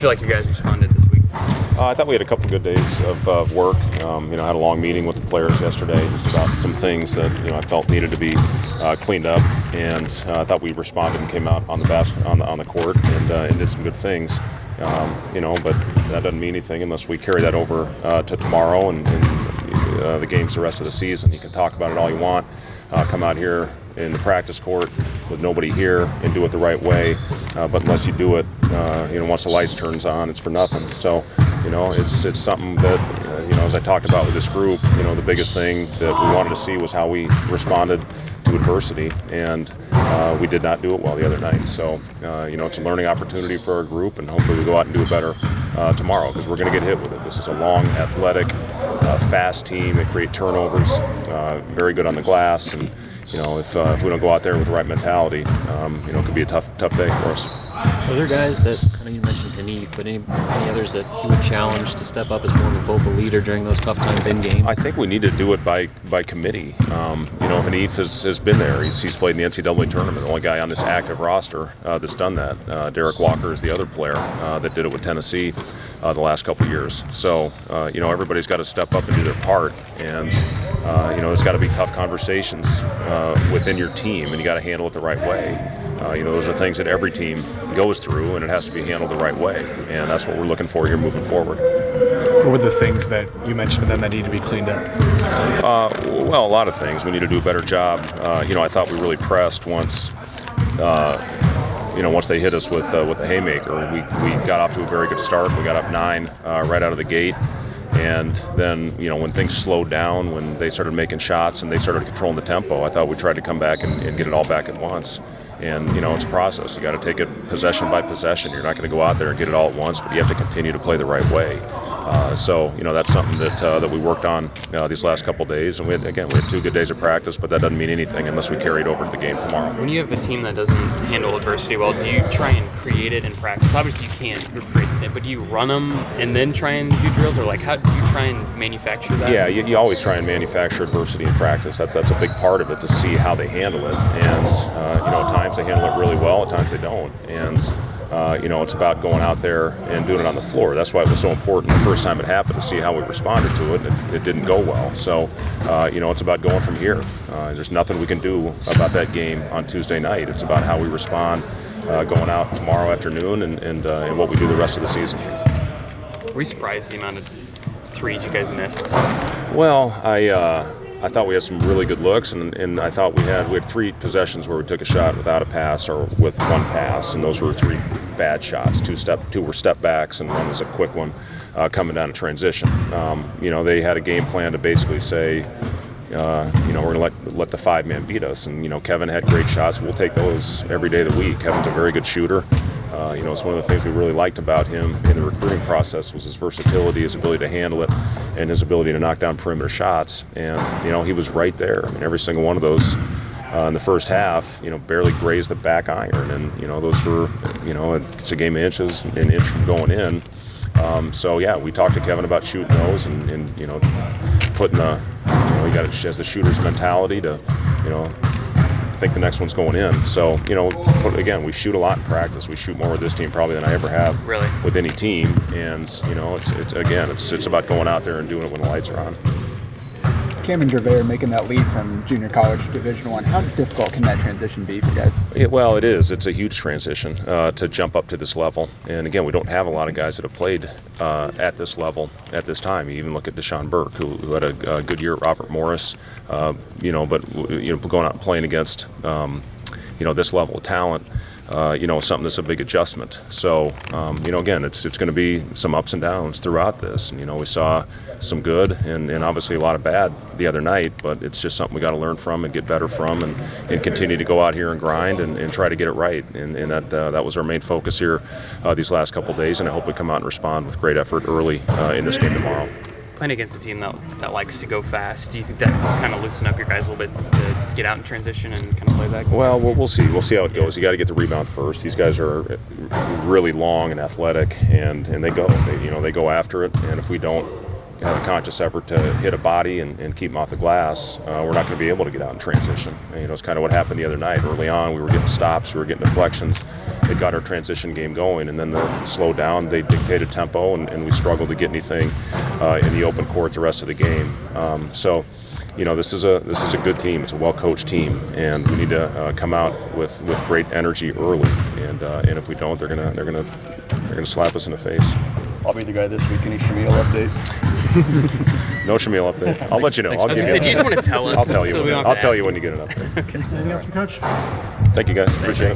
Feel like you guys responded this week? I thought we had a couple good days of work. I had a long meeting with the players yesterday just about some things that I felt needed to be cleaned up, and I thought we responded and came out on the court and did some good things. But that doesn't mean anything unless we carry that over to tomorrow and the games the rest of the season. You can talk about it all you want. Come out here in the practice court with nobody here and do it the right way. But unless you do it, once the lights turns on, it's for nothing. So, it's something that, as I talked about with this group, the biggest thing that we wanted to see was how we responded to adversity, and we did not do it well the other night. So, it's a learning opportunity for our group, and hopefully we go out and do it better tomorrow, because we're going to get hit with it. This is a long, athletic, fast team. They create turnovers, very good on the glass, and if we don't go out there with the right mentality, it could be a tough day for us. Are there guys that, I know you mentioned Hanif, but any others that you would challenge to step up as more of a vocal leader during those tough times in games? I think we need to do it by committee. Hanif has been there. He's played in the NCAA tournament. The only guy on this active roster that's done that. Derek Walker is the other player that did it with Tennessee the last couple of years. So, everybody's got to step up and do their part. And, there's got to be tough conversations within your team, and you got to handle it the right way. Those are things that every team goes through, and it has to be handled the right way. And that's what we're looking for here moving forward. What were the things that you mentioned to them that need to be cleaned up? Well, a lot of things. We need to do a better job. I thought we really pressed once they hit us with the haymaker. We got off to a very good start. We got up 9 right out of the gate. And then, when things slowed down, when they started making shots and they started controlling the tempo, I thought we tried to come back and get it all back at once. And, it's a process. You got to take it possession by possession. You're not going to go out there and get it all at once, but you have to continue to play the right way. So that's something that we worked on these last couple of days. And we had 2 good days of practice, but that doesn't mean anything unless we carry it over to the game tomorrow. When you have a team that doesn't handle adversity well, do you try and create it in practice? Obviously you can't recreate the same, but do you run them and then try and do drills, or how do you try and manufacture that? Yeah, you always try and manufacture adversity in practice. That's a big part of it, to see how they handle it. And, at times they handle it really well, at times they don't. And it's about going out there and doing it on the floor. That's why it was so important the first time it happened, to see how we responded to it. It didn't go well. So, it's about going from here. There's nothing we can do about that game on Tuesday night. It's about how we respond going out tomorrow afternoon and what we do the rest of the season. Were you surprised the amount of threes you guys missed? Well, I thought we had some really good looks, and I thought we had 3 possessions where we took a shot without a pass or with 1 pass, and those were 3 bad shots. 2 were step backs, and 1 was a quick one coming down a transition. They had a game plan to basically say, we're going to let the 5-man beat us. And, Kevin had great shots. We'll take those every day of the week. Kevin's a very good shooter. It's one of the things we really liked about him in the recruiting process was his versatility, his ability to handle it, and his ability to knock down perimeter shots. And, he was right there. I mean, every single one of those in the first half, barely grazed the back iron. And, those were, it's a game of inches, an inch from going in. We talked to Kevin about shooting those and putting you got it as the shooter's mentality to, think the next one's going in. So, we shoot a lot in practice. We shoot more with this team probably than I ever have with any team. And, it's about going out there and doing it when the lights are on. Cameron Gervais making that leap from junior college to Division I. How difficult can that transition be for you guys? It is. It's a huge transition to jump up to this level. And again, we don't have a lot of guys that have played at this level at this time. You even look at Deshaun Burke, who had a good year at Robert Morris. But going out and playing against this level of talent. Something that's a big adjustment. So, again, it's going to be some ups and downs throughout this. And, we saw some good and obviously a lot of bad the other night, but it's just something we got to learn from and get better from and continue to go out here and grind and try to get it right. And that was our main focus here these last couple of days, and I hope we come out and respond with great effort early in this game tomorrow. Playing against a team that likes to go fast, do you think that kind of loosen up your guys a little bit to get out in transition and kind of play back? Well, we'll see. We'll see how it goes. You got to get the rebound first. These guys are really long and athletic, and they go after it. And if we don't have a conscious effort to hit a body and keep them off the glass, we're not going to be able to get out in transition. And, it's kind of what happened the other night. Early on, we were getting stops, we were getting deflections, they got our transition game going, and then the slowed down. They dictated tempo, and we struggled to get anything in the open court the rest of the game. So, this is a good team. It's a well-coached team, and we need to come out with great energy early. And if we don't, they're gonna slap us in the face. I'll be the guy this week. Any Shamil update? No Shamil update. I'll let you know. I was gonna say, do you just want to tell us? I'll tell you. So we don't have I'll to tell ask you when you get an update. Anything else from Coach? Thank you guys. Appreciate it.